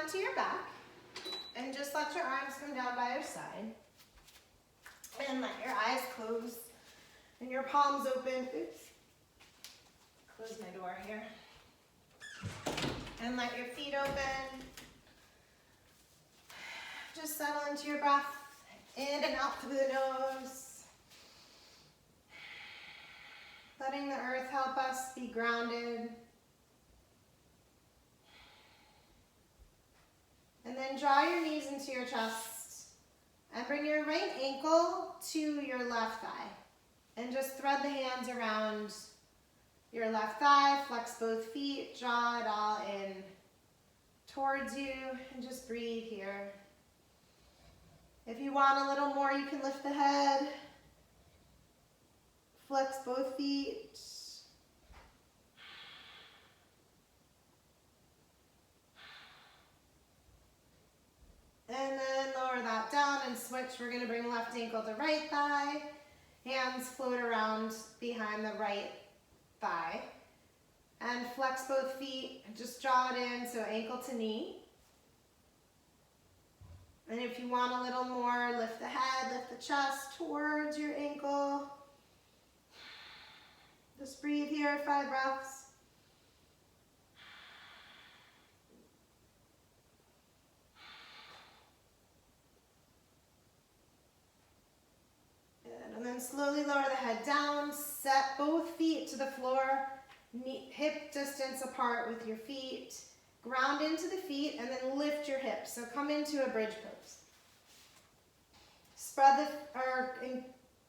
onto your back and just let your arms come down by your side. And let your eyes close and your palms open. Oops. Close my door here. And let your feet open. Just settle into your breath, in and out through the nose. Letting the earth help us be grounded. And then draw your knees into your chest and bring your right ankle to your left thigh. And just thread the hands around your left thigh, flex both feet, draw it all in towards you, and just breathe here. If you want a little more, you can lift the head, flex both feet. And then lower that down and switch. We're going to bring left ankle to right thigh. Hands float around behind the right thigh. And flex both feet. Just draw it in, so ankle to knee. And if you want a little more, lift the head, lift the chest towards your ankle. Just breathe here, 5 breaths. And then slowly lower the head down, set both feet to the floor, hip distance apart with your feet, ground into the feet, and then lift your hips. So come into a bridge pose.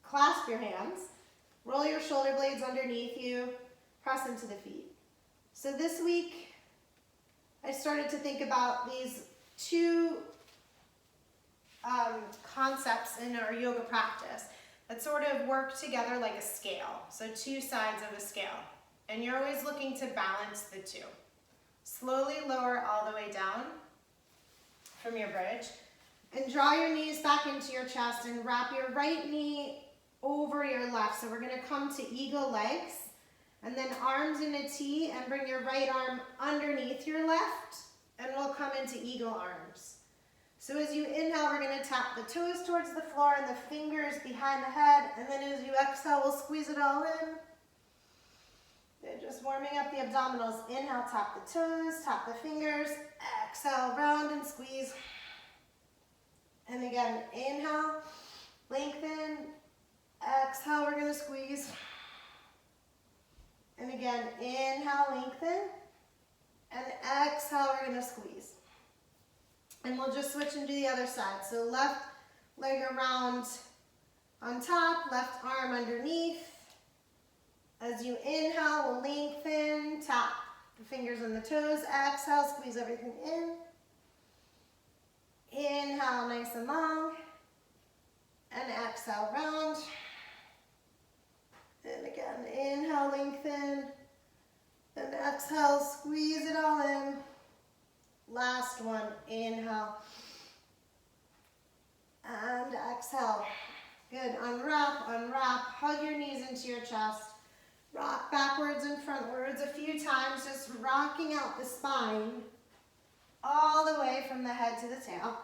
Clasp your hands, roll your shoulder blades underneath you, press into the feet. So this week, I started to think about these two concepts in our yoga practice that sort of work together like a scale. So 2 sides of a scale. And you're always looking to balance the 2. Slowly lower all the way down from your bridge. And draw your knees back into your chest and wrap your right knee over your left. So we're going to come to eagle legs. And then arms in a T, and bring your right arm underneath your left. And we'll come into eagle arms. So as you inhale, we're going to tap the toes towards the floor and the fingers behind the head. And then as you exhale, we'll squeeze it all in. And just warming up the abdominals. Inhale, tap the toes, tap the fingers. Exhale, round and squeeze. And again, inhale, lengthen. Exhale, we're going to squeeze. And again, inhale, lengthen. And exhale, we're going to squeeze. And we'll just switch and do the other side. So left leg around on top, left arm underneath. As you inhale, we'll lengthen, tap the fingers and the toes. Exhale, squeeze everything in. Inhale, nice and long. And exhale, round. And again, inhale, lengthen. And exhale, squeeze it all in. Last one, inhale. And exhale. Good, unwrap, unwrap. Hug your knees into your chest. Rock backwards and frontwards a few times, just rocking out the spine all the way from the head to the tail.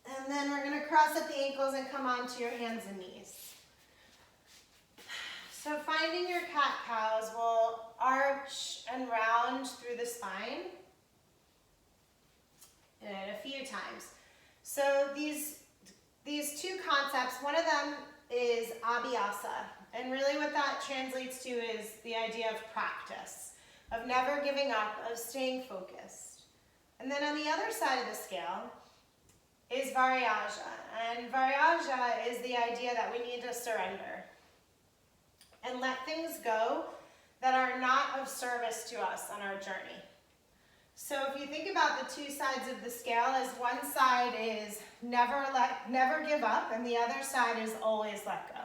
And then we're going to cross at the ankles and come onto your hands and knees. So finding your cat-cows will arch and round through the spine a few times. So these 2 concepts, one of them is abhyasa. And really what that translates to is the idea of practice, of never giving up, of staying focused. And then on the other side of the scale is varyaja. And varyaja is the idea that we need to surrender and let things go that are not of service to us on our journey. So if you think about the 2 sides of the scale, as one side is never give up, and the other side is always let go,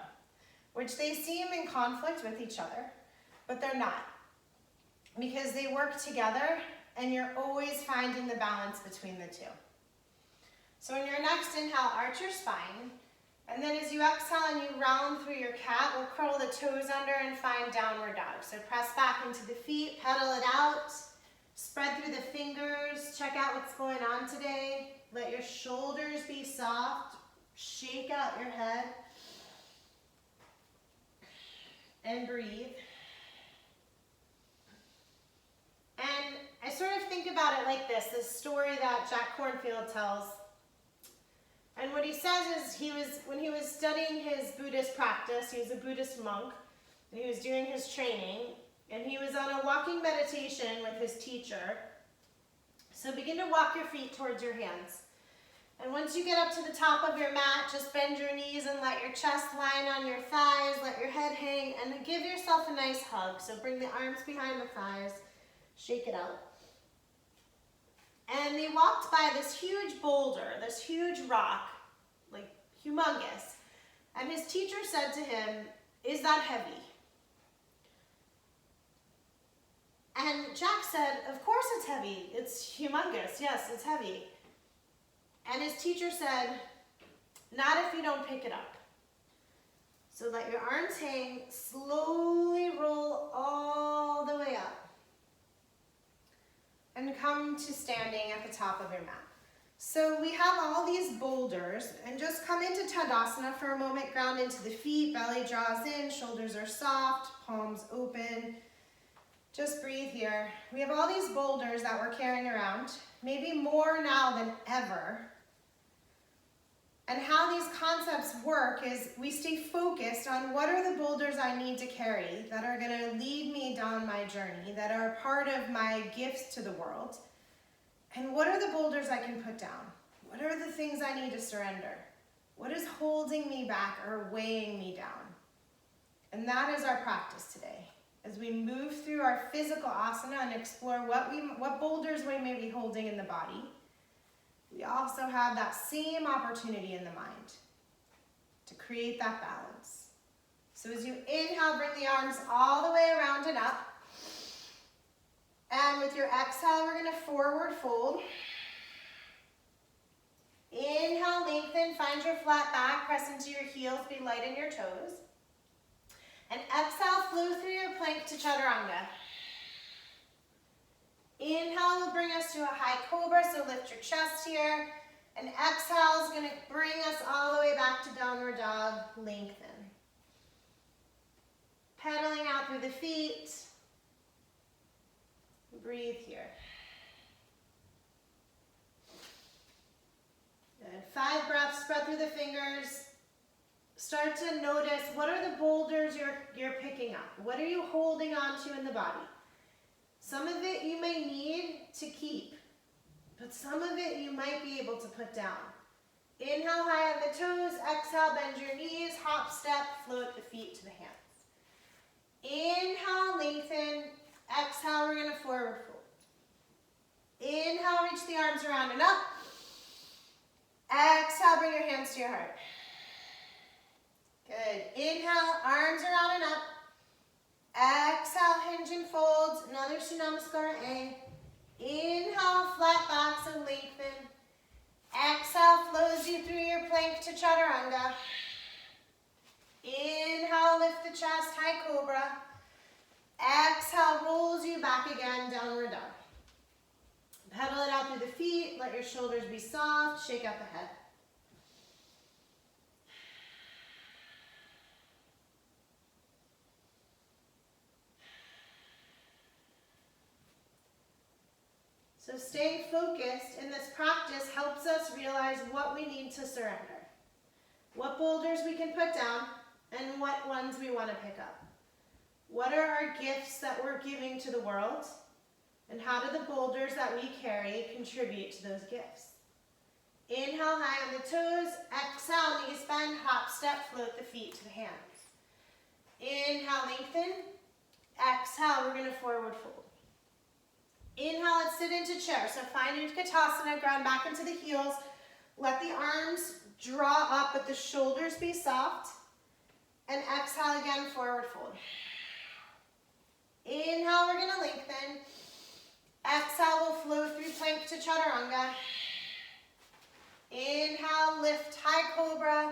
which they seem in conflict with each other, but they're not, because they work together and you're always finding the balance between the 2. So in your next inhale, arch your spine, and then as you exhale and you round through your cat, we'll curl the toes under and find downward dog. So press back into the feet, pedal it out, spread through the fingers, out what's going on today. Let your shoulders be soft. Shake out your head. And breathe. And I sort of think about it like this story that Jack Kornfield tells. And what he says is when he was studying his Buddhist practice, he was a Buddhist monk, and he was doing his training, and he was on a walking meditation with his teacher. So begin to walk your feet towards your hands. And once you get up to the top of your mat, just bend your knees and let your chest line on your thighs, let your head hang, and give yourself a nice hug. So bring the arms behind the thighs, shake it out. And they walked by this huge boulder, this huge rock, like humongous. And his teacher said to him, "Is that heavy?" And Jack said, "Of course it's heavy. It's humongous. Yes, it's heavy." And his teacher said, "Not if you don't pick it up. So let your arms hang, slowly roll all the way up, and come to standing at the top of your mat." So we have all these boulders, and just come into Tadasana for a moment, ground into the feet, belly draws in, shoulders are soft, palms open. Just breathe here. We have all these boulders that we're carrying around, maybe more now than ever. And how these concepts work is we stay focused on what are the boulders I need to carry that are going to lead me down my journey, that are part of my gifts to the world. And what are the boulders I can put down? What are the things I need to surrender? What is holding me back or weighing me down? And that is our practice today. As we move through our physical asana and explore what boulders we may be holding in the body, we also have that same opportunity in the mind to create that balance. So as you inhale, bring the arms all the way around and up. And with your exhale, we're going to forward fold. Inhale, lengthen, find your flat back, press into your heels, be light in your toes. And exhale, flow through your plank to chaturanga. Inhale will bring us to a high cobra, so lift your chest here. And exhale is going to bring us all the way back to downward dog, lengthen. Pedaling out through the feet. Breathe here. Good. 5 breaths, spread through the fingers. Start to notice what are the boulders you're picking up. What are you holding on to in the body? Some of it you may need to keep, but some of it you might be able to put down. Inhale high on the toes, exhale, bend your knees, hop, step, float the feet to the hands. Inhale, lengthen, exhale, we're going to forward fold. Inhale, reach the arms around and up. Exhale, bring your hands to your heart. Good. Inhale, arms around and up. Exhale, hinge and fold. Another Surya Namaskara A. Inhale, flat back, so lengthen. Exhale, flows you through your plank to chaturanga. Inhale, lift the chest, high cobra. Exhale, rolls you back again, downward dog. Pedal it out through the feet, let your shoulders be soft, shake out the head. So staying focused in this practice helps us realize what we need to surrender, what boulders we can put down, and what ones we want to pick up. What are our gifts that we're giving to the world, and how do the boulders that we carry contribute to those gifts? Inhale, high on the toes. Exhale, knees bend, hop, step, float the feet to the hands. Inhale, lengthen. Exhale, we're going to forward fold. Inhale, let's sit into chair. So find Utkatasana, ground back into the heels. Let the arms draw up, but the shoulders be soft. And exhale again, forward fold. Inhale, we're going to lengthen. Exhale, we'll flow through plank to chaturanga. Inhale, lift, high cobra.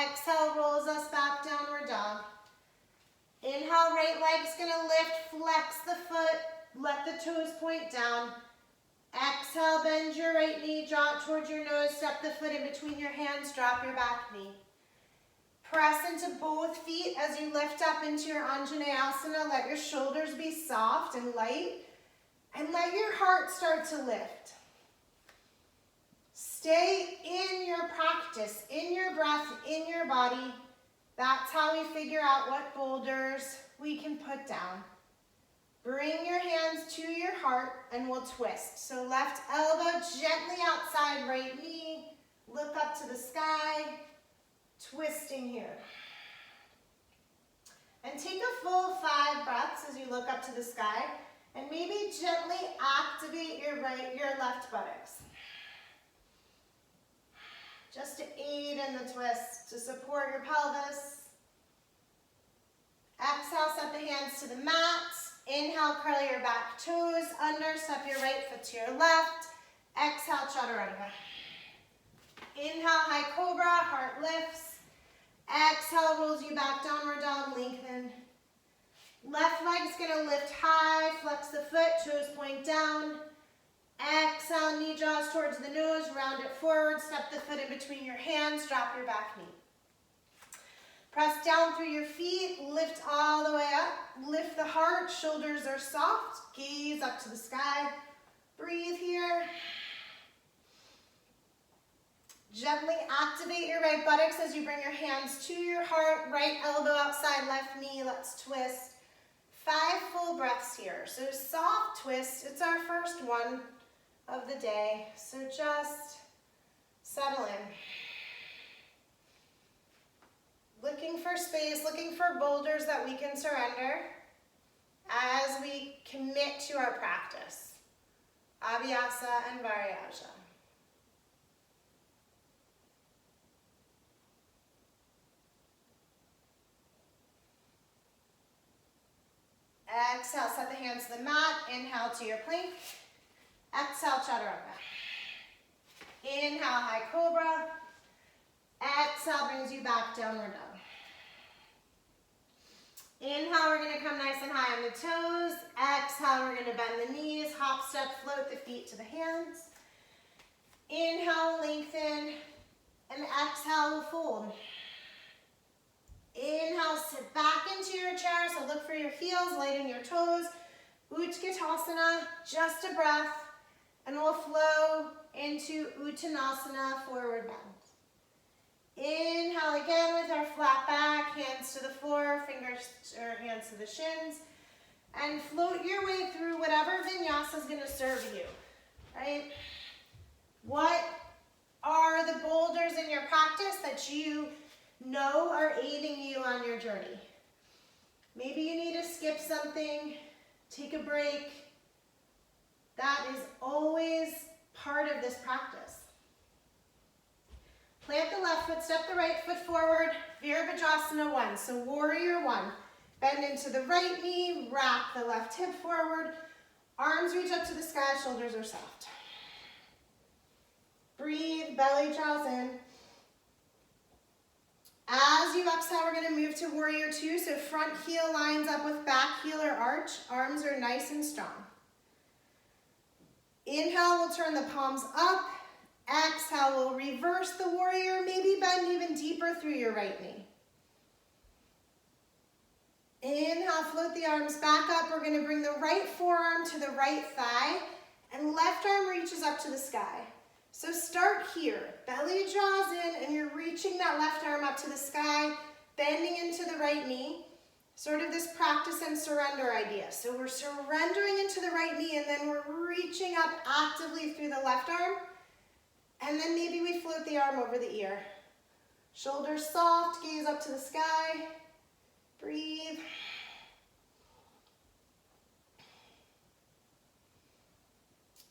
Exhale, rolls us back, downward dog. Inhale, right leg's going to lift, flex the foot. Let the toes point down. Exhale, bend your right knee, draw it towards your nose, step the foot in between your hands, drop your back knee. Press into both feet as you lift up into your Anjaneyasana. Let your shoulders be soft and light, and let your heart start to lift. Stay in your practice, in your breath, in your body. That's how we figure out what boulders we can put down. Bring your hands to your heart and we'll twist. So left elbow gently outside right knee. Look up to the sky. Twisting here. And take a full 5 breaths as you look up to the sky. And maybe gently activate your left buttocks. Just to aid in the twist, to support your pelvis. Exhale, set the hands to the mat. Inhale, curl your back toes under, step your right foot to your left. Exhale, chaturanga. Inhale, high cobra, heart lifts. Exhale, rolls you back, downward dog, lengthen. Left leg's gonna lift high, flex the foot, toes point down. Exhale, knee draws towards the nose, round it forward, step the foot in between your hands, drop your back knee. Press down through your feet, lift all the way up, lift the heart, shoulders are soft, gaze up to the sky, breathe here. Gently activate your right buttocks as you bring your hands to your heart, right elbow outside, left knee, let's twist. 5 full breaths here, so soft twist, it's our first one of the day, so just settle in. Looking for space, looking for boulders that we can surrender as we commit to our practice. Abhyasa and Varyaja. Exhale, set the hands to the mat. Inhale to your plank. Exhale, chaturanga. Inhale, high cobra. Exhale brings you back, downward dog. Inhale, we're going to come nice and high on the toes. Exhale, we're going to bend the knees, hop, step, float the feet to the hands. Inhale, lengthen, and exhale, we'll fold. Inhale, sit back into your chair, so look for your heels, lighten your toes. Utkatasana, just a breath, and we'll flow into Uttanasana, forward bend. Inhale again with our flat back, hands to the floor, fingers or hands to the shins, and float your way through whatever vinyasa is going to serve you, right? What are the boulders in your practice that you know are aiding you on your journey? Maybe you need to skip something, take a break. That is always part of this practice. Plant the left foot, step the right foot forward, Virabhadrasana 1. So warrior 1. Bend into the right knee, wrap the left hip forward, arms reach up to the sky, shoulders are soft. Breathe, belly draws in. As you exhale, we're going to move to warrior 2. So front heel lines up with back heel or arch, arms are nice and strong. Inhale, we'll turn the palms up. Exhale, we'll reverse the warrior, maybe bend even deeper through your right knee. Inhale, float the arms back up. We're going to bring the right forearm to the right thigh, and left arm reaches up to the sky. So start here. Belly draws in, and you're reaching that left arm up to the sky, bending into the right knee. Sort of this practice and surrender idea. So we're surrendering into the right knee, and then we're reaching up actively through the left arm. And then maybe we float the arm over the ear. Shoulders soft, gaze up to the sky. Breathe.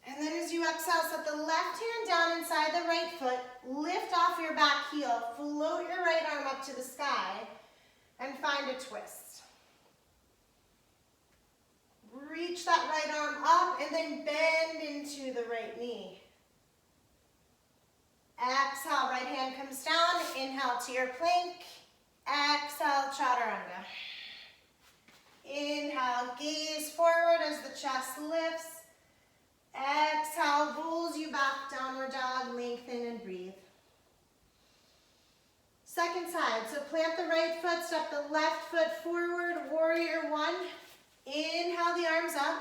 And then as you exhale, set the left hand down inside the right foot. Lift off your back heel. Float your right arm up to the sky and find a twist. Reach that right arm up and then bend into the right knee. Exhale, right hand comes down. Inhale to your plank. Exhale, chaturanga. Inhale, gaze forward as the chest lifts. Exhale, side. So plant the right foot, step the left foot forward, warrior one. Inhale the arms up.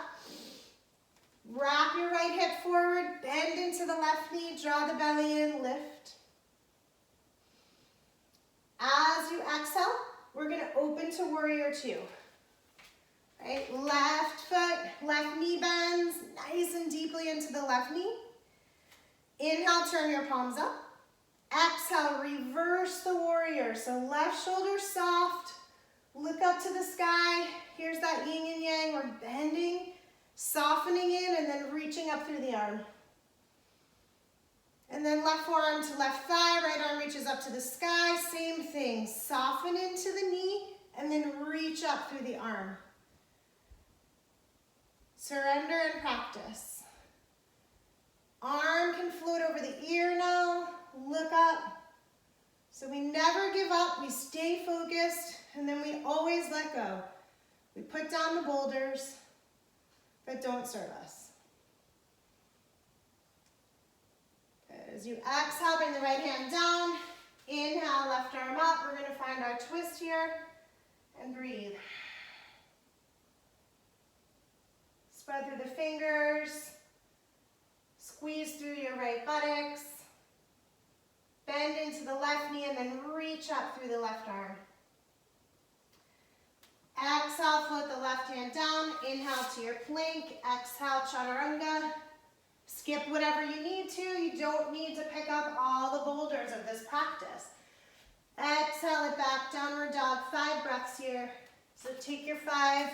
Wrap your right hip forward, bend into the left knee, draw the belly in, lift. As you exhale, we're gonna open to warrior two. Right, left foot, left knee bends, nice and deeply into the left knee. Inhale, turn your palms up. Exhale, reverse the warrior. So left shoulder soft, look up to the sky. Here's that yin and yang, we're bending, softening in, and then reaching up through the arm. And then left forearm to left thigh, right arm reaches up to the sky. Same thing, soften into the knee, and then reach up through the arm. Surrender and practice. Arm can float over the ear now, look up. So we never give up, we stay focused, and then we always let go. We put down the boulders that don't serve us. As you exhale, bring the right hand down. Inhale, left arm up. We're going to find our twist here and breathe. Spread through the fingers. Squeeze through your right buttocks. Bend into the left knee and then reach up through the left arm. Exhale, float the left hand down. Inhale to your plank. Exhale, chaturanga. Skip whatever you need to. You don't need to pick up all the boulders of this practice. Exhale it back, downward dog, 5 breaths here. So take your 5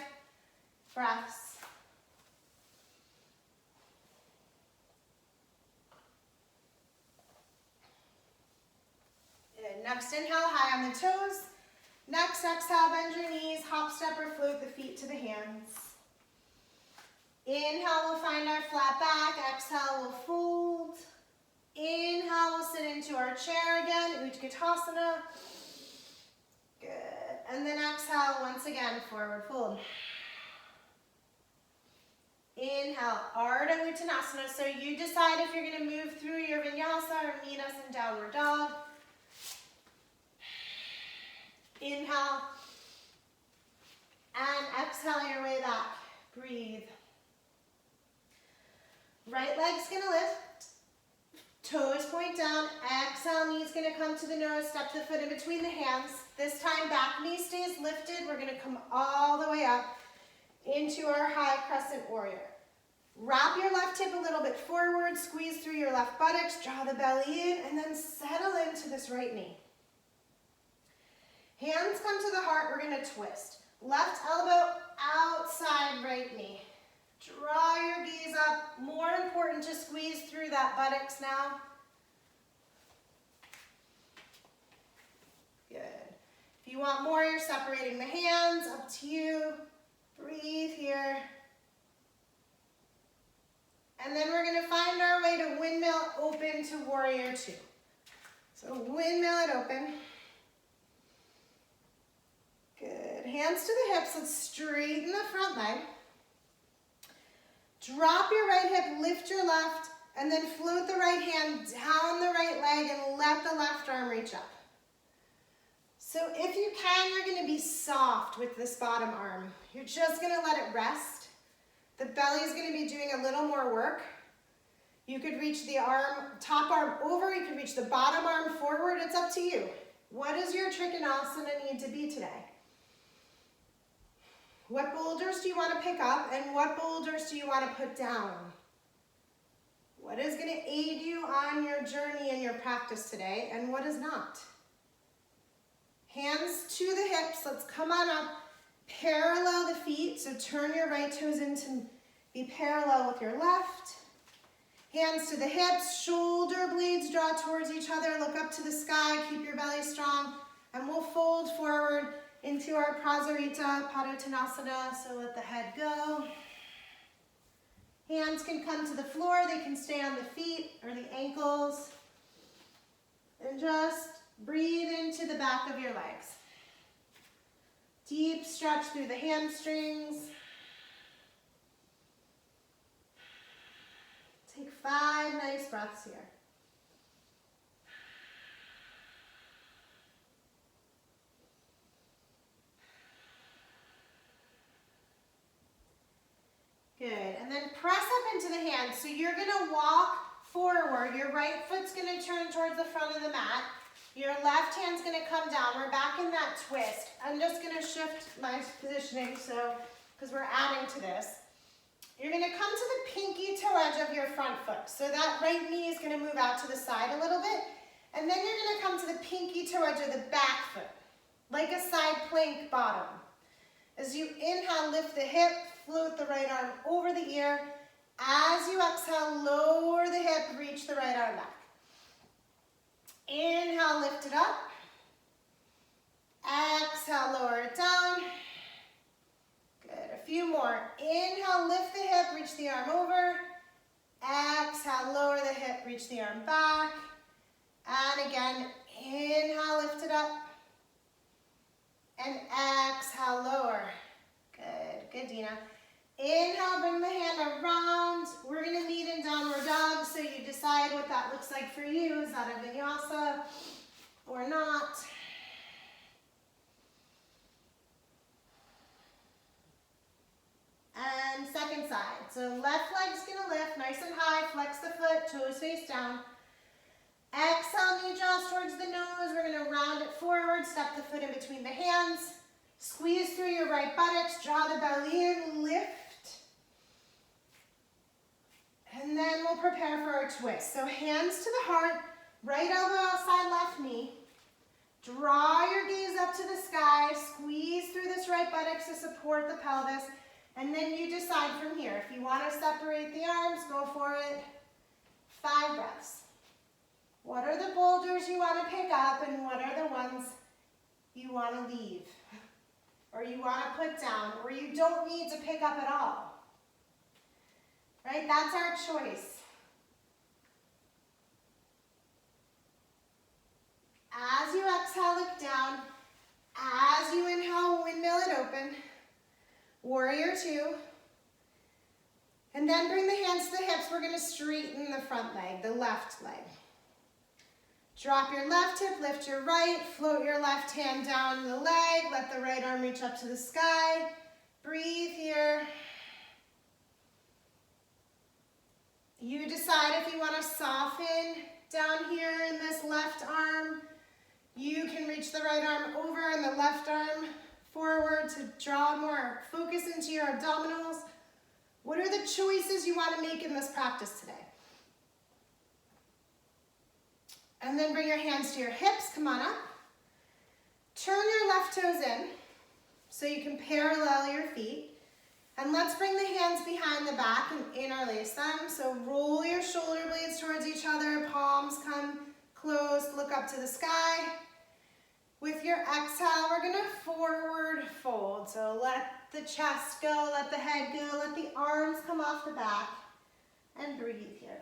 breaths. Good. Next inhale, high on the toes. Next exhale, bend your knees, hop, step, or float the feet to the hands. Inhale, we'll find our flat back. Exhale, we'll fold. Inhale, we'll sit into our chair again, Utkatasana. Good. And then exhale, once again, forward fold. Inhale, Ardha Uttanasana. So you decide if you're going to move through your vinyasa or meet us in downward dog. Inhale. And exhale your way back. Breathe. Right leg's gonna lift, toes point down, exhale, knee's gonna come to the nose, step the foot in between the hands. This time back knee stays lifted, we're gonna come all the way up into our high crescent warrior. Wrap your left hip a little bit forward, squeeze through your left buttocks, draw the belly in, and then settle into this right knee. Hands come to the heart, we're gonna twist. Left elbow outside right knee. Draw your gaze up. More important to squeeze through that buttocks now. Good. If you want more, you're separating the hands. Up to you. Breathe here. And then we're going to find our way to windmill open to warrior two. So windmill it open. Good. Hands to the hips. Let's straighten the front leg. Drop your right hip, lift your left, and then float the right hand down the right leg and let the left arm reach up. So if you can, you're going to be soft with this bottom arm. You're just going to let it rest. The belly is going to be doing a little more work. You could reach the arm, top arm over, you could reach the bottom arm forward. It's up to you. What does your Trikonasana need to be today? What boulders do you want to pick up and what boulders do you want to put down? What is going to aid you on your journey and your practice today and what is not? Hands to the hips. Let's come on up. Parallel the feet. So turn your right toes in to be parallel with your left. Hands to the hips. Shoulder blades draw towards each other. Look up to the sky. Keep your belly strong. And we'll fold forward into our Prasarita Padottanasana, so let the head go. Hands can come to the floor, they can stay on the feet or the ankles. And just breathe into the back of your legs. Deep stretch through the hamstrings. Take 5 nice breaths here. And then press up into the hands. So you're gonna walk forward. Your right foot's gonna turn towards the front of the mat. Your left hand's gonna come down. We're back in that twist. I'm just gonna shift my positioning because we're adding to this. You're gonna come to the pinky toe edge of your front foot. So that right knee is gonna move out to the side a little bit. And then you're gonna come to the pinky toe edge of the back foot, like a side plank bottom. As you inhale, lift the hip, float the right arm over the ear. As you exhale, lower the hip, reach the right arm back. Inhale, lift it up. Exhale, lower it down. Good, a few more. Inhale, lift the hip, reach the arm over. Exhale, lower the hip, reach the arm back. And again, inhale, lift it up. And exhale, lower. Good, good, Dina. Inhale, bring the hand around. We're gonna meet in downward dog, so you decide what that looks like for you. Is that a vinyasa or not? And second side. So left leg's gonna lift, nice and high, flex the foot, toes face down. Exhale, knee draws towards the nose. We're gonna round it forward, step the foot in between the hands. Squeeze through your right buttocks, draw the belly in, lift. And then we'll prepare for our twist. So hands to the heart, right elbow outside left knee. Draw your gaze up to the sky, squeeze through this right buttocks to support the pelvis. And then you decide from here. If you want to separate the arms, go for it. 5 breaths. What are the boulders you want to pick up and what are the ones you want to leave? Or you want to put down, or you don't need to pick up at all? Right? That's our choice. As you exhale, look down. As you inhale, windmill it open. Warrior 2. And then bring the hands to the hips. We're going to straighten the front leg, the left leg. Drop your left hip, lift your right, float your left hand down the leg, let the right arm reach up to the sky. Breathe here. You decide if you want to soften down here in this left arm. You can reach the right arm over and the left arm forward to draw more focus into your abdominals. What are the choices you want to make in this practice today? And then bring your hands to your hips, come on up. Turn your left toes in so you can parallel your feet. And let's bring the hands behind the back and interlace them. So roll your shoulder blades towards each other, palms come close, look up to the sky. With your exhale, we're gonna forward fold. So let the chest go, let the head go, let the arms come off the back, and breathe here.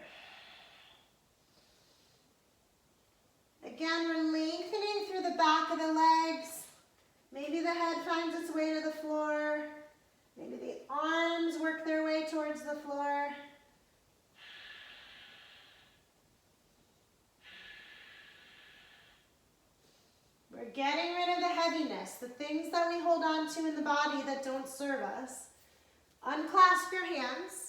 Again, we're lengthening through the back of the legs. Maybe the head finds its way to the floor. Maybe the arms work their way towards the floor. We're getting rid of the heaviness, the things that we hold on to in the body that don't serve us. Unclasp your hands.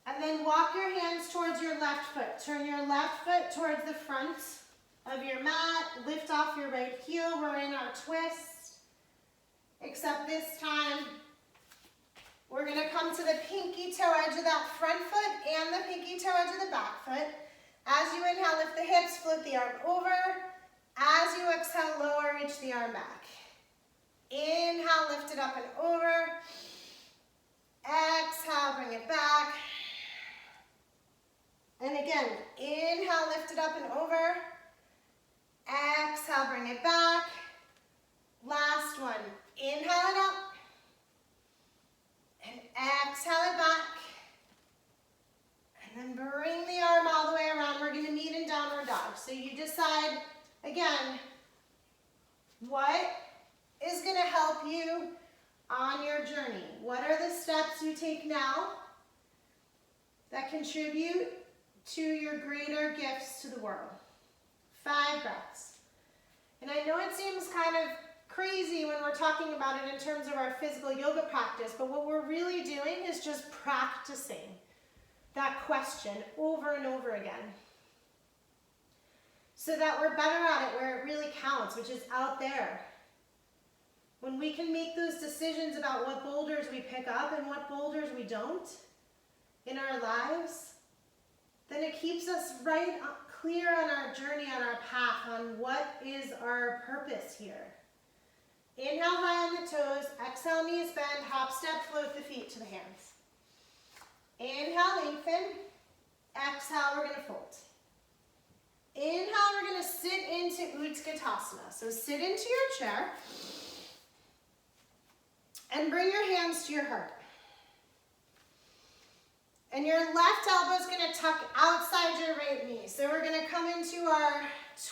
And then walk your hands towards your left foot. Turn your left foot towards the front of your mat. Lift off your right heel. We're in our twist. Except this time, we're going to come to the pinky toe edge of that front foot and the pinky toe edge of the back foot. As you inhale, lift the hips, float the arm over. As you exhale, lower, reach the arm back. Inhale, lift it up and over. Exhale, bring it back. And again, inhale, lift it up and over. Exhale, bring it back. Last one. Inhale it up. And exhale it back. And then bring the arm all the way around. We're going to meet in downward dog. So you decide, again, what is going to help you on your journey? What are the steps you take now that contribute to your greater gifts to the world? 5 breaths. And I know it seems kind of crazy when we're talking about it in terms of our physical yoga practice, but what we're really doing is just practicing that question over and over again so that we're better at it where it really counts, which is out there. When we can make those decisions about what boulders we pick up and what boulders we don't in our lives, then it keeps us right clear on our journey, on our path, on what is our purpose here. Inhale high on the toes, exhale knees bend, hop step, float the feet to the hands. Inhale, lengthen, exhale, we're going to fold. Inhale, we're going to sit into Utkatasana. So sit into your chair and bring your hands to your heart. And your left elbow is going to tuck outside your right knee. So we're going to come into our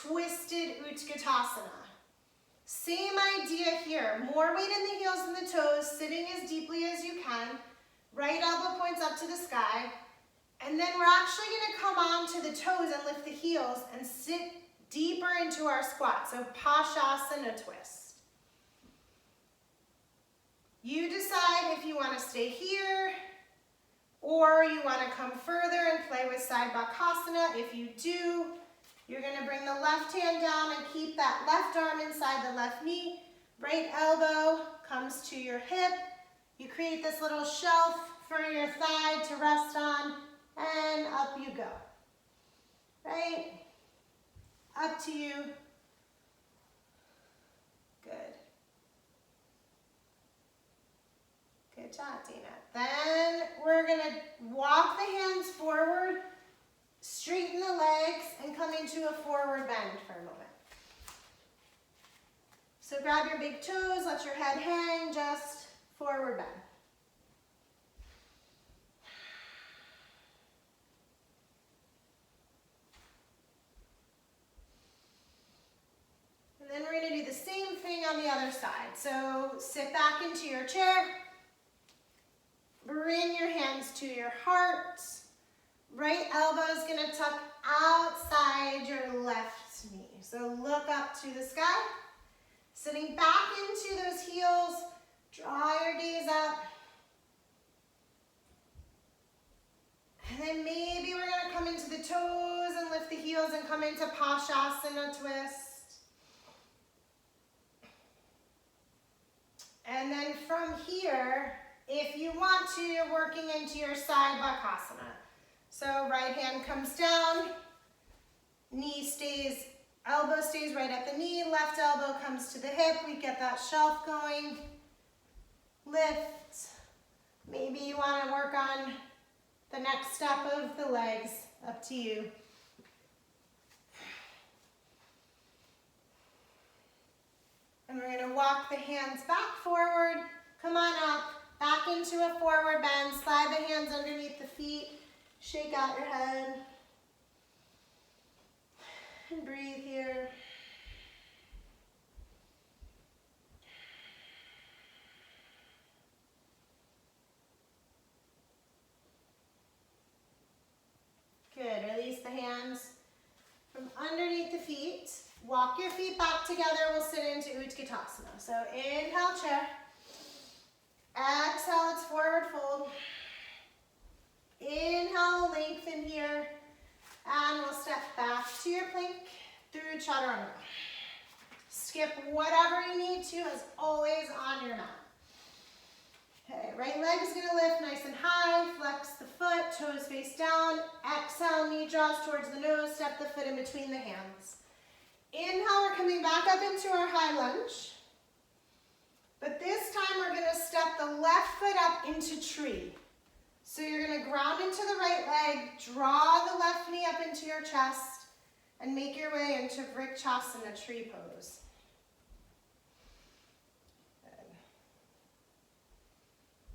twisted Utkatasana. Same idea here. More weight in the heels and the toes, sitting as deeply as you can. Right elbow points up to the sky. And then we're actually going to come onto the toes and lift the heels and sit deeper into our squat. So Pashasana twist. You decide if you want to stay here or you want to come further and play with side Bakasana. If you do, you're going to bring the left hand down and keep that left arm inside the left knee. Right elbow comes to your hip. You create this little shelf for your thigh to rest on, and up you go. Right? Up to you. Good. Good job, Dina. Then we're going to walk the hands forward, straighten the legs, and come into a forward bend for a moment. So grab your big toes, let your head hang, just forward bend. And then we're going to do the same thing on the other side. So sit back into your chair. Bring your hands to your heart. Right elbow is going to tuck outside your left knee. So look up to the sky. Sitting back into those heels. Draw your gaze up. And then maybe we're going to come into the toes and lift the heels and come into Pashasana twist. And then from here, if you want to, you're working into your side Bakasana. So right hand comes down, knee stays, elbow stays right at the knee, left elbow comes to the hip. We get that shelf going. Lift. Maybe you want to work on the next step of the legs, up to you. And we're going to walk the hands back forward. Come on up, back into a forward bend. Slide the hands underneath the feet. Shake out your head. And breathe here. Good. Release the hands from underneath the feet. Walk your feet back together. We'll sit into Utkatasana. So inhale, chair. Exhale, it's forward fold. Inhale, lengthen here. And we'll step back to your plank through chaturanga. Skip whatever you need to, as always, on your mat. Okay, right leg is going to lift nice and high. Flex the foot, toes face down. Exhale, knee draws towards the nose. Step the foot in between the hands. Inhale, we're coming back up into our high lunge. But this time we're going to step the left foot up into tree. So you're going to ground into the right leg, draw the left knee up into your chest, and make your way into Vrikshasana tree pose. Good.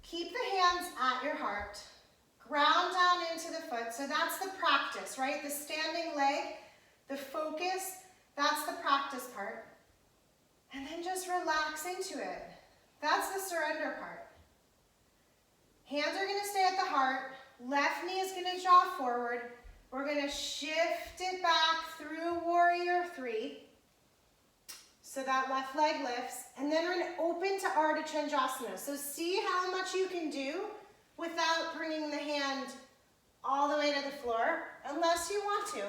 Keep the hands at your heart. Ground down into the foot. So that's the practice, right? The standing leg, the focus, that's the practice part. And then just relax into it. That's the surrender part. Hands are going to stay at the heart. Left knee is going to draw forward. We're going to shift it back through warrior three. So that left leg lifts, and then we're gonna open to Ardha Chandrasana. So see how much you can do without bringing the hand all the way to the floor, unless you want to,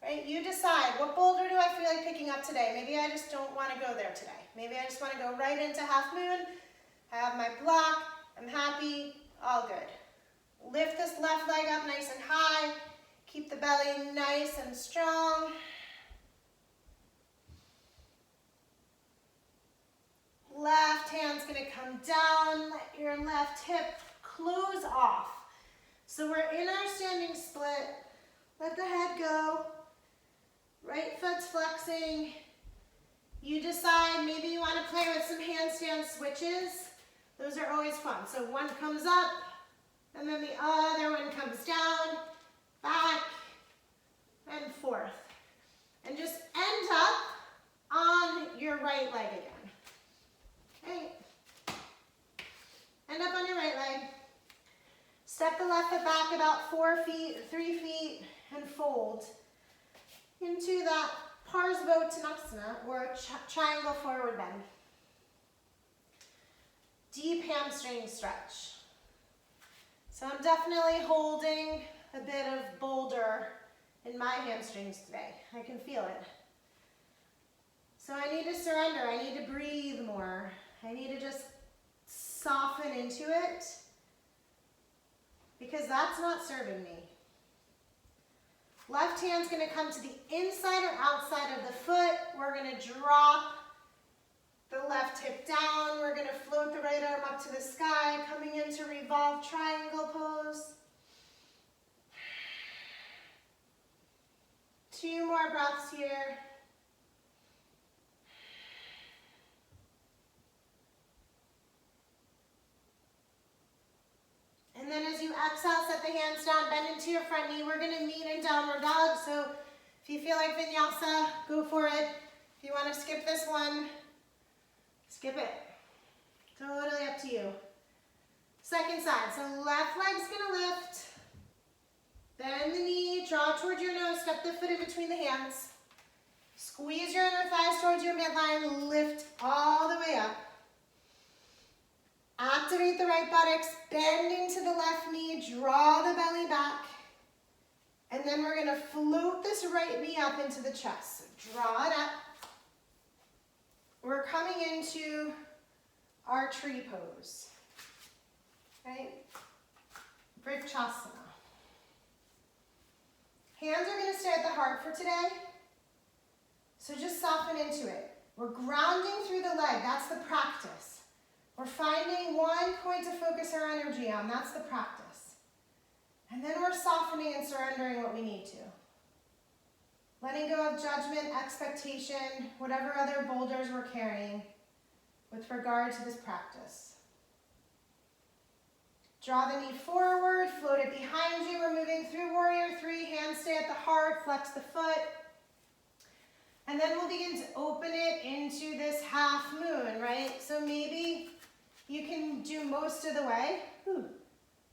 right? You decide, what boulder do I feel like picking up today? Maybe I just don't wanna go there today. Maybe I just wanna go right into half moon, I have my block, I'm happy, all good. Lift this left leg up nice and high, keep the belly nice and strong. Left hand's gonna come down, let your left hip close off. So we're in our standing split. Let the head go. Right foot's flexing. You decide, maybe you want to play with some handstand switches. Those are always fun. So one comes up, and then the other one comes down, back, and forth. And just end up on your right leg again. Okay. End up on your right leg. Step the left foot back about 4 feet, 3 feet, and fold into that Parsvottanasana, or a triangle forward bend. Deep hamstring stretch. So I'm definitely holding a bit of boulder in my hamstrings today. I can feel it. So I need to surrender. I need to breathe more. I need to just soften into it, because that's not serving me. Left hand's gonna come to the inside or outside of the foot. We're gonna drop the left hip down. We're gonna float the right arm up to the sky, coming into revolved triangle pose. 2 more breaths here. And then as you exhale, set the hands down, bend into your front knee. We're gonna meet in downward dog. So if you feel like vinyasa, go for it. If you wanna skip this one, skip it. Totally up to you. Second side, so left leg's gonna lift. Bend the knee, draw towards your nose, step the foot in between the hands. Squeeze your inner thighs towards your midline, lift all the way up. Activate the right buttocks, bend into the left knee, draw the belly back. And then we're gonna float this right knee up into the chest. So draw it up. We're coming into our tree pose, right? Vrikshasana. Hands are gonna stay at the heart for today. So just soften into it. We're grounding through the leg, that's the practice. We're finding one point to focus our energy on, that's the practice. And then we're softening and surrendering what we need to. Letting go of judgment, expectation, whatever other boulders we're carrying with regard to this practice. Draw the knee forward, float it behind you. We're moving through Warrior 3, hands stay at the heart, flex the foot. And then we'll begin to open it into this half moon, right? So maybe you can do most of the way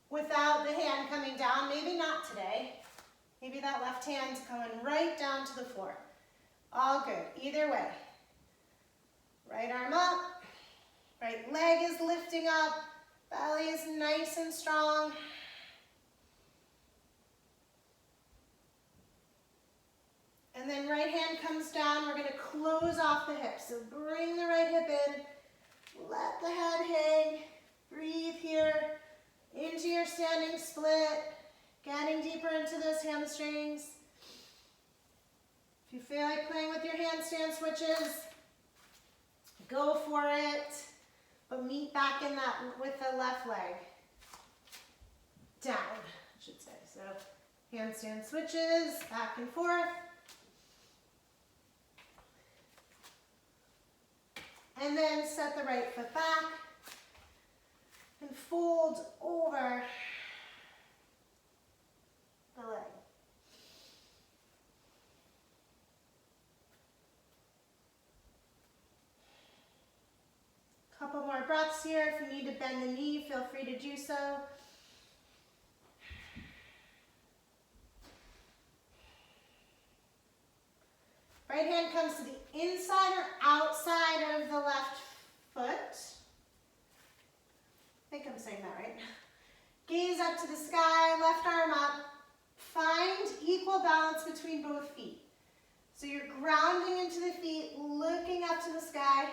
without the hand coming down. Maybe not today. Maybe that left hand's going right down to the floor. All good, either way. Right arm up, right leg is lifting up, belly is nice and strong. And then right hand comes down, we're gonna close off the hips. So bring the right hip in, let the head hang, breathe here, into your standing split, getting deeper into those hamstrings. If you feel like playing with your handstand switches, go for it, but meet back in that with the left leg. Down, I should say. So handstand switches, back and forth. And then set the right foot back and fold over the leg. Couple more breaths here. If you need to bend the knee, feel free to do so. Right hand comes to the inside or outside of the left foot. I think I'm saying that right. Gaze up to the sky, left arm up. Find equal balance between both feet. So you're grounding into the feet, looking up to the sky,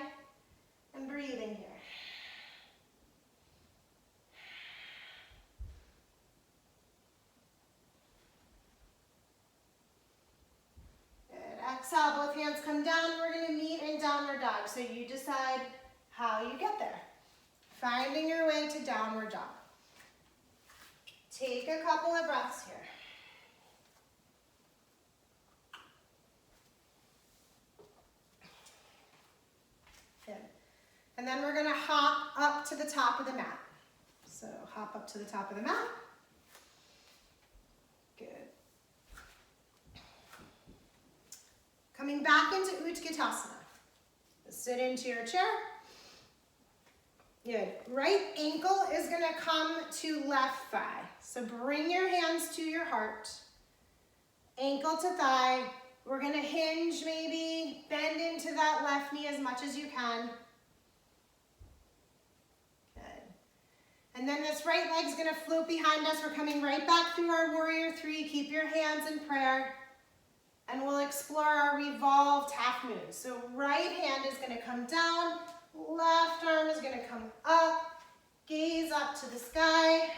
and breathing here. Exhale, both hands come down. We're going to meet in downward dog. So you decide how you get there. Finding your way to downward dog. Take a couple of breaths here. Good. And then we're going to hop up to the top of the mat. So hop up to the top of the mat. Good. Coming back into Utkatasana. Sit into your chair. Good. Right ankle is going to come to left thigh. So bring your hands to your heart. Ankle to thigh. We're going to hinge maybe. Bend into that left knee as much as you can. Good. And then this right leg's going to float behind us. We're coming right back through our warrior three. Keep your hands in prayer. And we'll explore our revolved half moon. So right hand is going to come down, left arm is going to come up, gaze up to the sky.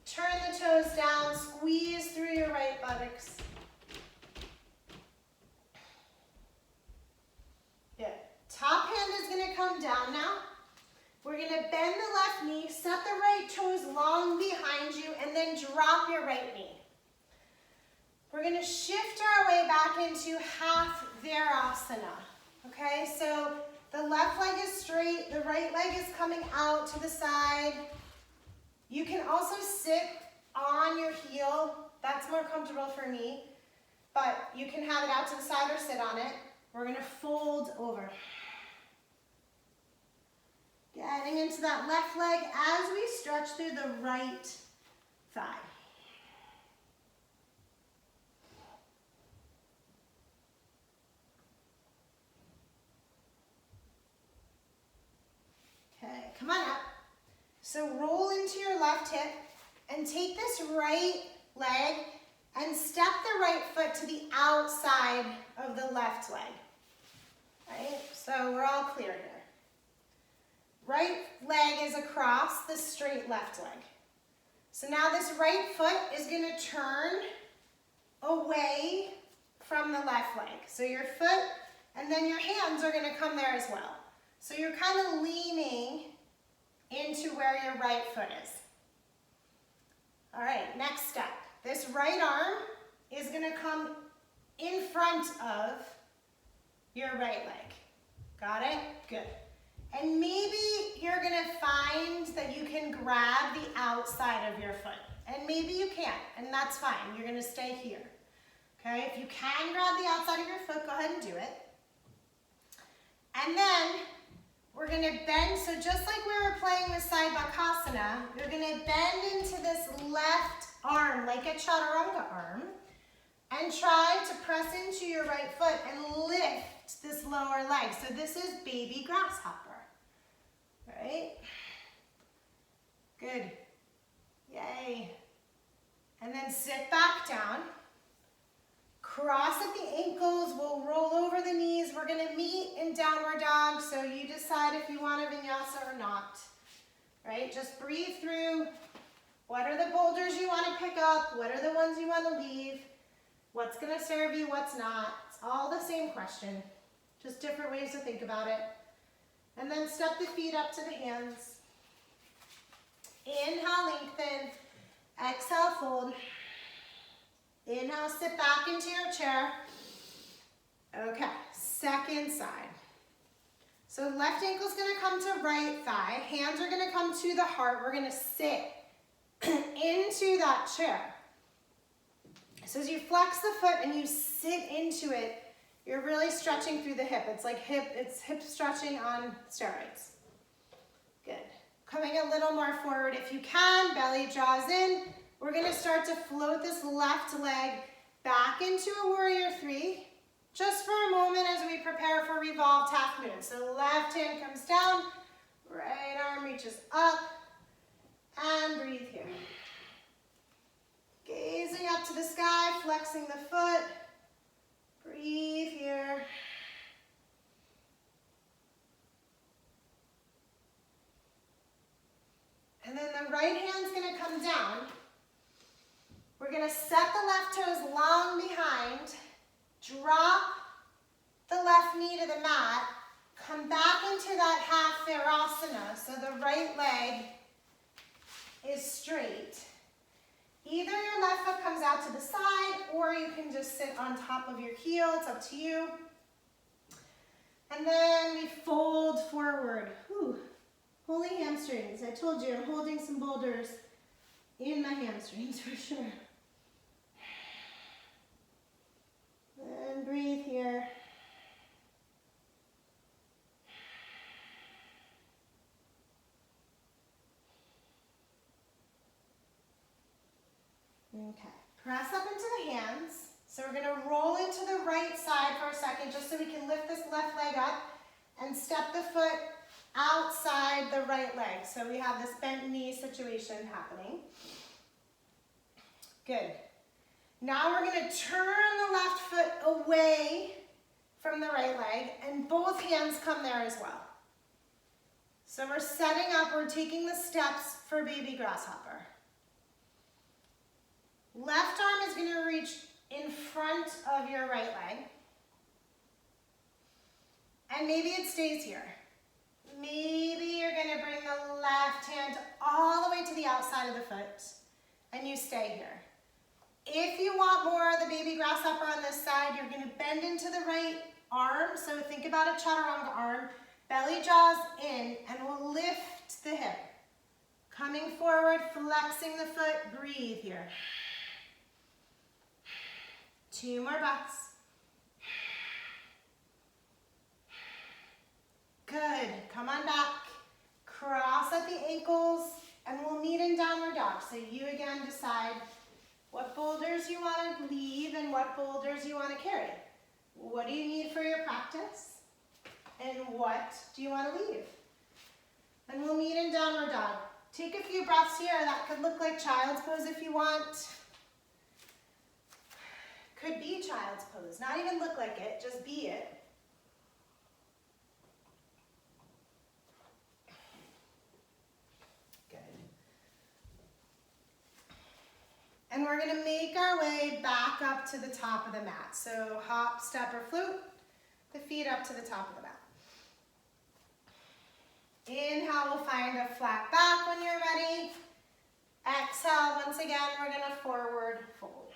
Turn the toes down, squeeze through your right buttocks. Good. Top hand is going to come down now. We're going to bend the left knee, set the right toes long behind you, and then drop your right knee. We're going to shift our way back into half Virasana. Okay, so the left leg is straight, the right leg is coming out to the side. You can also sit on your heel. That's more comfortable for me, but you can have it out to the side or sit on it. We're going to fold over. Getting into that left leg as we stretch through the right thigh. Okay, come on up. So roll into your left hip and take this right leg and step the right foot to the outside of the left leg. Right? So we're all clear here. Right leg is across the straight left leg. So now this right foot is going to turn away from the left leg. So your foot and then your hands are going to come there as well. So you're kind of leaning into where your right foot is. All right, next step. This right arm is going to come in front of your right leg. Got it? Good. And maybe you're going to find that you can grab the outside of your foot. And maybe you can't, and that's fine. You're going to stay here. Okay? If you can grab the outside of your foot, go ahead and do it. And then we're going to bend, so just like we were playing with Side Bakasana, you're going to bend into this left arm, like a Chaturanga arm, and try to press into your right foot and lift this lower leg. So this is baby grasshopper, right? Good. Yay. And then sit back down. Cross at the ankles, we'll roll over the knees. We're going to meet in downward dog, so you decide if you want a vinyasa or not, right? Just breathe through. What are the boulders you want to pick up? What are the ones you want to leave? What's going to serve you? What's not? It's all the same question, just different ways to think about it. And then step the feet up to the hands. Inhale, lengthen. Exhale, fold. Inhale, sit back into your chair. Okay, second side. So left ankle's gonna come to right thigh. Hands are gonna come to the heart. We're gonna sit into that chair. So as you flex the foot and you sit into it, you're really stretching through the hip. It's like hip stretching on steroids. Good. Coming a little more forward if you can, belly draws in. We're going to start to float this left leg back into a warrior three, just for a moment as we prepare for revolved half moon. So left hand comes down, right arm reaches up, and breathe here. Gazing up to the sky, flexing the foot, breathe here. And then the right hand's gonna come down. We're gonna set the left toes long behind, drop the left knee to the mat, come back into that half Virasana, so the right leg is straight. Either your left foot comes out to the side, or you can just sit on top of your heel, it's up to you. And then we fold forward. Whew. Holy hamstrings. I told you, I'm holding some boulders in my hamstrings for sure. And breathe here. Okay, press up into the hands. So we're gonna roll into the right side for a second, just so we can lift this left leg up and step the foot outside the right leg. So we have this bent knee situation happening. Good. Now we're gonna turn the left foot away from the right leg, and both hands come there as well. So we're setting up, we're taking the steps for baby grasshopper. Left arm is gonna reach in front of your right leg. And maybe it stays here. Maybe you're gonna bring the left hand all the way to the outside of the foot, and you stay here. If you want more of the baby grasshopper on this side, you're gonna bend into the right arm. So think about a chaturanga arm, belly jaws in, and we'll lift the hip. Coming forward, flexing the foot, breathe here. 2 more breaths. Good, come on back. Cross at the ankles, and we'll meet in downward dog. So you again decide what boulders you want to leave and what boulders you want to carry. What do you need for your practice? And what do you want to leave? And we'll meet in downward dog. Take a few breaths here. That could look like child's pose if you want. Could be child's pose. Not even look like it, just be it. And we're gonna make our way back up to the top of the mat. So hop, step, or flute, the feet up to the top of the mat. Inhale, we'll find a flat back when you're ready. Exhale, once again, we're gonna forward fold.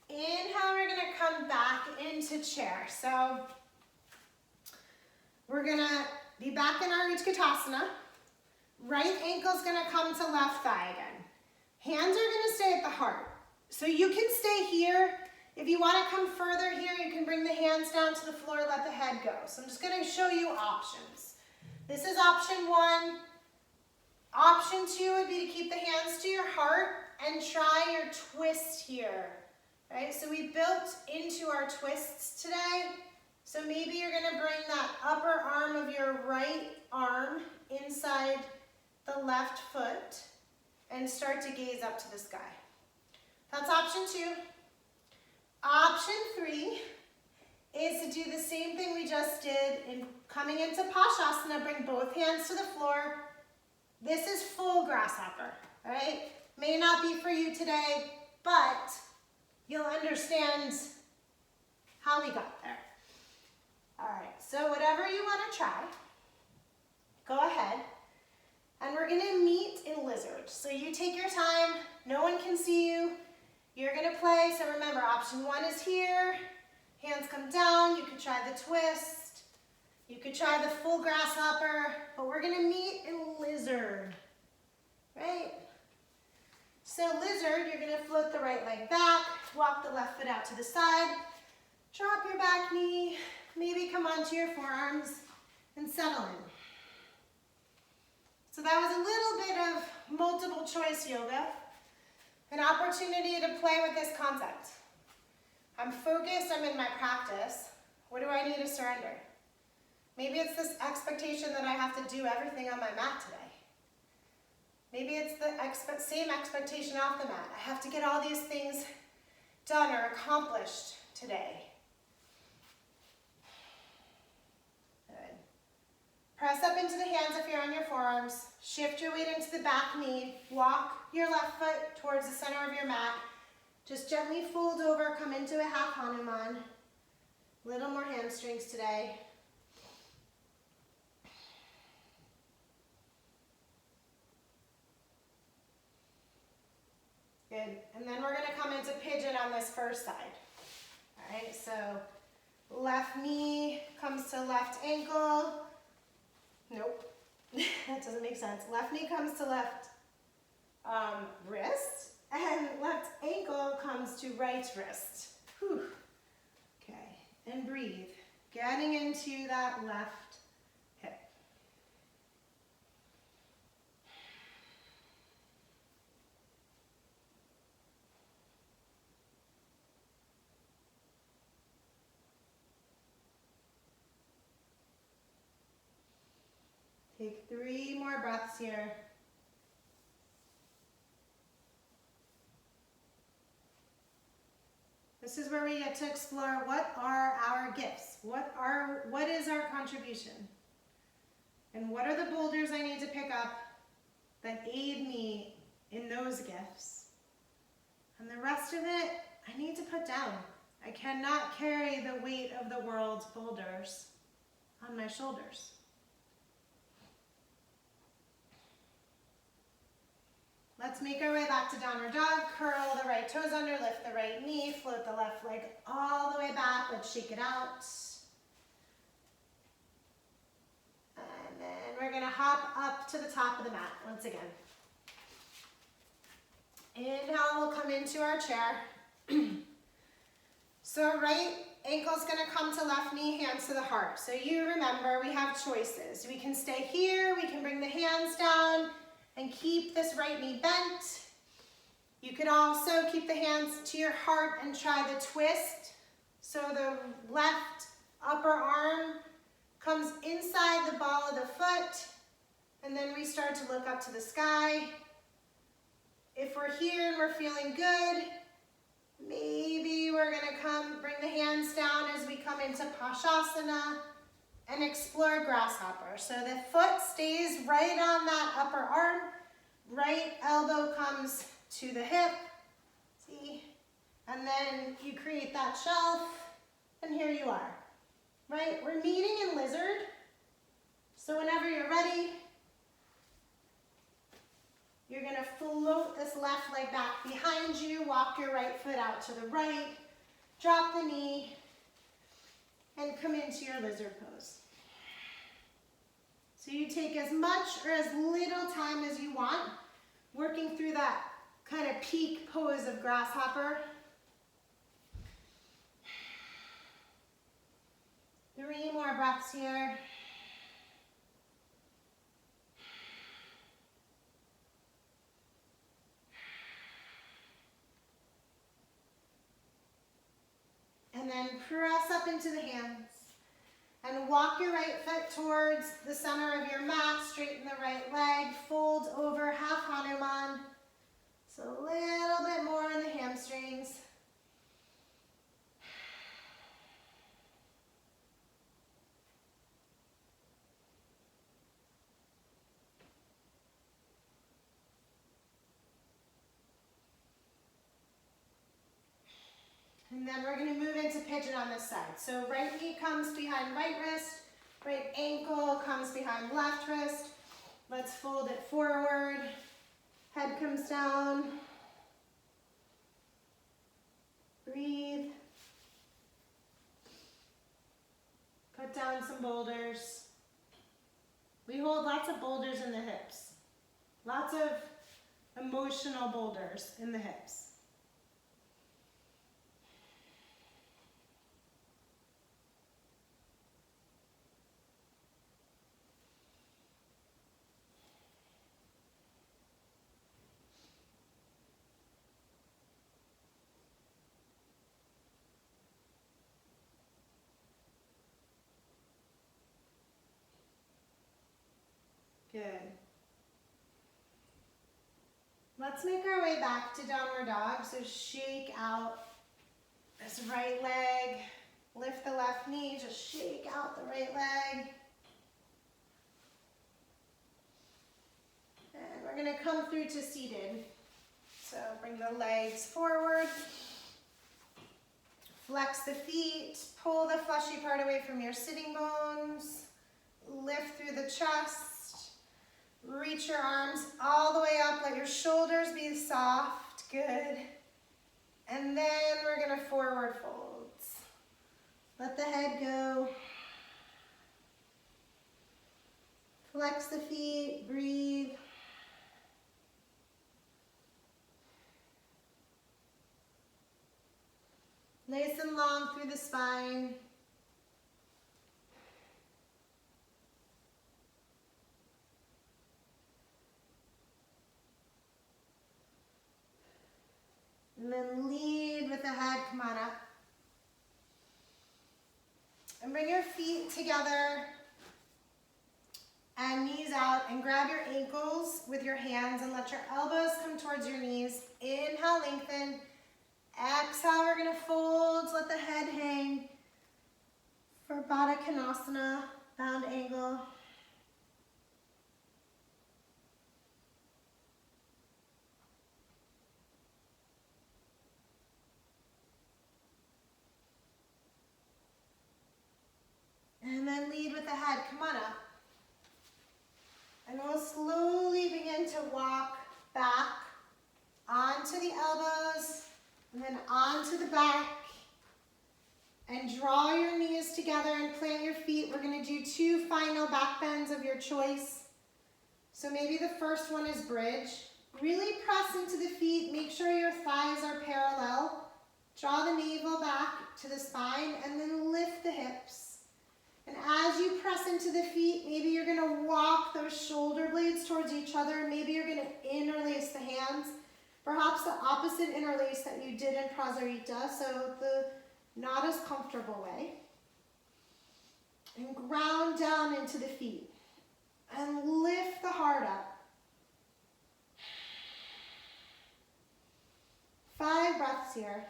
Inhale, we're gonna come back into chair. So we're gonna be back in our Utkatasana. Right ankle's gonna come to left thigh again. Hands are gonna stay at the heart. So you can stay here. If you wanna come further here, you can bring the hands down to the floor, let the head go. So I'm just gonna show you options. This is option 1. Option 2 would be to keep the hands to your heart and try your twist here. Right? So we built into our twists today. So maybe you're gonna bring that upper arm of your right arm inside the left foot and start to gaze up to the sky. That's option 2. Option 3 is to do the same thing we just did in coming into Pashasana, bring both hands to the floor. This is full grasshopper, all right? May not be for you today, but you'll understand how we got there. All right, so whatever you wanna try, go ahead. And we're gonna meet in lizard. So you take your time, no one can see you. You're gonna play, so remember, option 1 is here. Hands come down, you could try the twist. You could try the full grasshopper, but we're gonna meet in lizard, right? So lizard, you're gonna float the right leg back, walk the left foot out to the side, drop your back knee, maybe come onto your forearms and settle in. So that was a little bit of multiple choice yoga. An opportunity to play with this concept. I'm focused, I'm in my practice. What do I need to surrender? Maybe it's this expectation that I have to do everything on my mat today. Maybe it's the same expectation off the mat. I have to get all these things done or accomplished today. Good. Press up into the hands if you're on your forearms. Shift your weight into the back knee. Walk your left foot towards the center of your mat. Just gently fold over, come into a half Hanuman. Little more hamstrings today. Good, and then we're gonna come into pigeon on this first side. All right, so left knee comes to left ankle. Nope, that doesn't make sense. Left knee comes to left wrist, and left ankle comes to right wrist. Whew. Okay, and breathe. Getting into that left hip. Take 3 more breaths here. This is where we get to explore what are our gifts? What is our contribution? And what are the boulders I need to pick up that aid me in those gifts? And the rest of it, I need to put down. I cannot carry the weight of the world's boulders on my shoulders. Let's make our way back to downward dog. Curl the right toes under, lift the right knee, float the left leg all the way back. Let's shake it out. And then we're gonna hop up to the top of the mat once again. Inhale, we'll come into our chair. So right ankle's gonna come to left knee, hands to the heart. So you remember we have choices. We can stay here, we can bring the hands down, and keep this right knee bent. You could also keep the hands to your heart and try the twist. So the left upper arm comes inside the ball of the foot, and then we start to look up to the sky. If we're here and we're feeling good, maybe we're gonna bring the hands down as we come into Pashasana and explore grasshopper. So the foot stays right on that upper arm, right elbow comes to the hip, see? And then you create that shelf, and here you are, right? We're meeting in lizard, so whenever you're ready, you're gonna float this left leg back behind you, walk your right foot out to the right, drop the knee, and come into your lizard pose. So you take as much or as little time as you want, working through that kind of peak pose of grasshopper. 3 more breaths here. And then press up into the hands. And walk your right foot towards the center of your mat, straighten the right leg, fold over, half Hanuman. So a little bit more in the hamstrings. And then we're going to move into pigeon on this side. So right knee comes behind right wrist, right ankle comes behind left wrist. Let's fold it forward. Head comes down. Breathe. Put down some boulders. We hold lots of boulders in the hips. Lots of emotional boulders in the hips. Let's make our way back to downward dog. So shake out this right leg. Lift the left knee, just shake out the right leg. And we're gonna come through to seated. So bring the legs forward. Flex the feet, pull the fleshy part away from your sitting bones. Lift through the chest. Reach your arms all the way up, let your shoulders be soft, good. And then we're gonna forward folds. Let the head go. Flex the feet, breathe. Nice and long through the spine. And then lead with the head, come on up. And bring your feet together and knees out, and grab your ankles with your hands and let your elbows come towards your knees. Inhale, lengthen. Exhale, we're gonna fold, let the head hang for Baddha Konasana, bound angle. And then lead with the head, come on up. And we'll slowly begin to walk back onto the elbows and then onto the back. And draw your knees together and plant your feet. We're gonna do 2 final back bends of your choice. So maybe the first one is bridge. Really press into the feet, make sure your thighs are parallel. Draw the navel back to the spine and then lift the hips. And as you press into the feet, maybe you're gonna walk those shoulder blades towards each other. Maybe you're gonna interlace the hands. Perhaps the opposite interlace that you did in Prasarita, so the not as comfortable way. And ground down into the feet. And lift the heart up. 5 breaths here.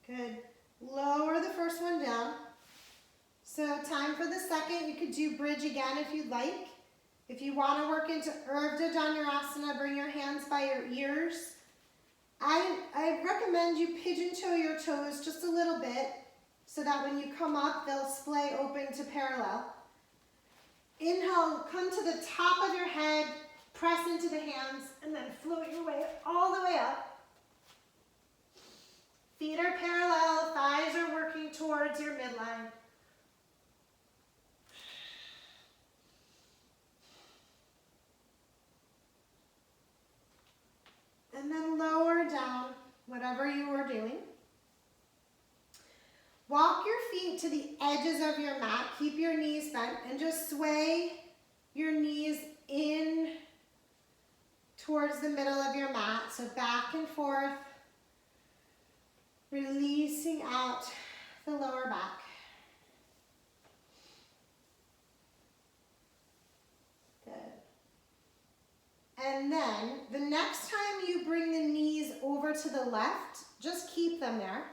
Good. Lower the first one down. So time for the second. You could do bridge again if you'd like. If you want to work into Urdhva Dhanurasana, bring your hands by your ears. I recommend you pigeon toe your toes just a little bit so that when you come up, they'll splay open to parallel. Inhale, come to the top of your head, press into the hands, and then float your way all the way up. Feet are parallel, thighs are working towards your midline. And then lower down, whatever you are doing. Walk your feet to the edges of your mat. Keep your knees bent and just sway your knees in towards the middle of your mat. So back and forth, releasing out the lower back. Good. And then the next time you bring the knees over to the left, just keep them there.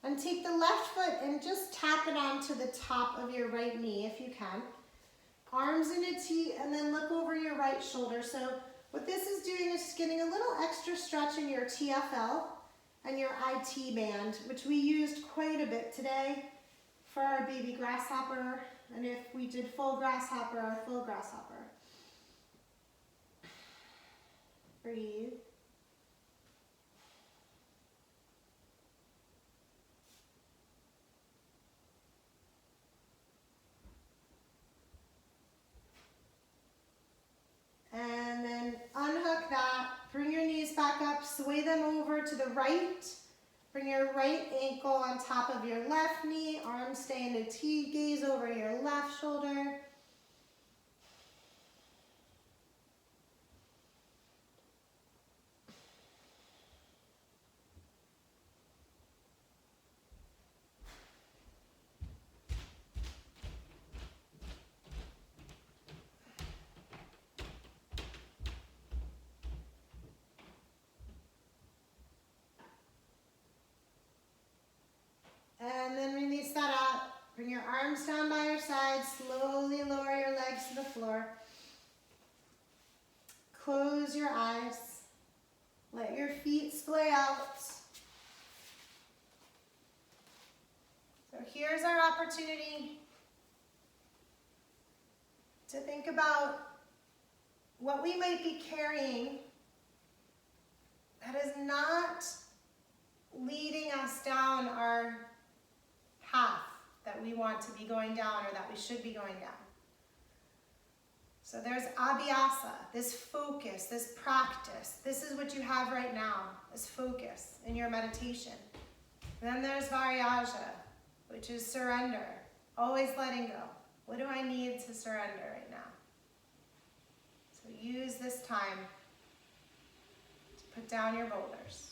And take the left foot and just tap it onto the top of your right knee if you can. Arms in a T, and then look over your right shoulder. So what this is doing is just getting a little extra stretch in your TFL and your IT band, which we used quite a bit today for our baby grasshopper, and if we did full grasshopper, our full grasshopper. Breathe. And then unhook that, bring your knees back up, sway them over to the right. Bring your right ankle on top of your left knee, arms stay in a T, gaze over your left shoulder. floor. Close your eyes. Let your feet splay out. So here's our opportunity to think about what we might be carrying that is not leading us down our path that we want to be going down or that we should be going down. So there's abhyasa, this focus, this practice. This is what you have right now, this focus in your meditation. And then there's varyaja, which is surrender, always letting go. What do I need to surrender right now? So use this time to put down your boulders.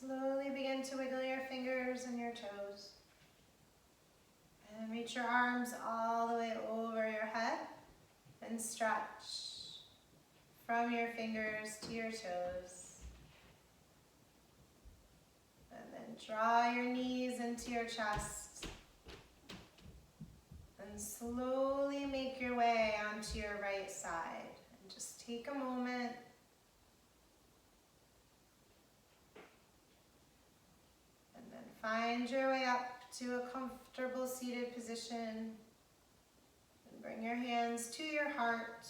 Slowly begin to wiggle your fingers and your toes. And reach your arms all the way over your head and stretch from your fingers to your toes. And then draw your knees into your chest. And slowly make your way onto your right side. And just take a moment. And then find your way up to a comfortable seated position. And bring your hands to your heart.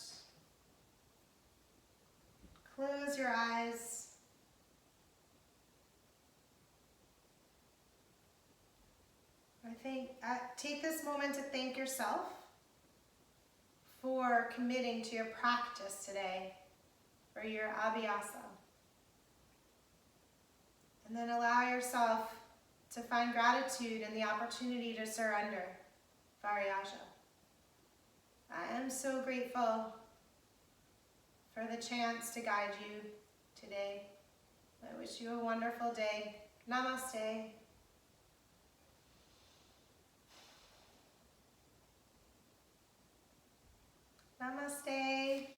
Close your eyes. Take this moment to thank yourself for committing to your practice today, for your abhyasa. And then allow yourself to find gratitude in the opportunity to surrender, varyaja. I am so grateful for the chance to guide you today. I wish you a wonderful day. Namaste. Namaste.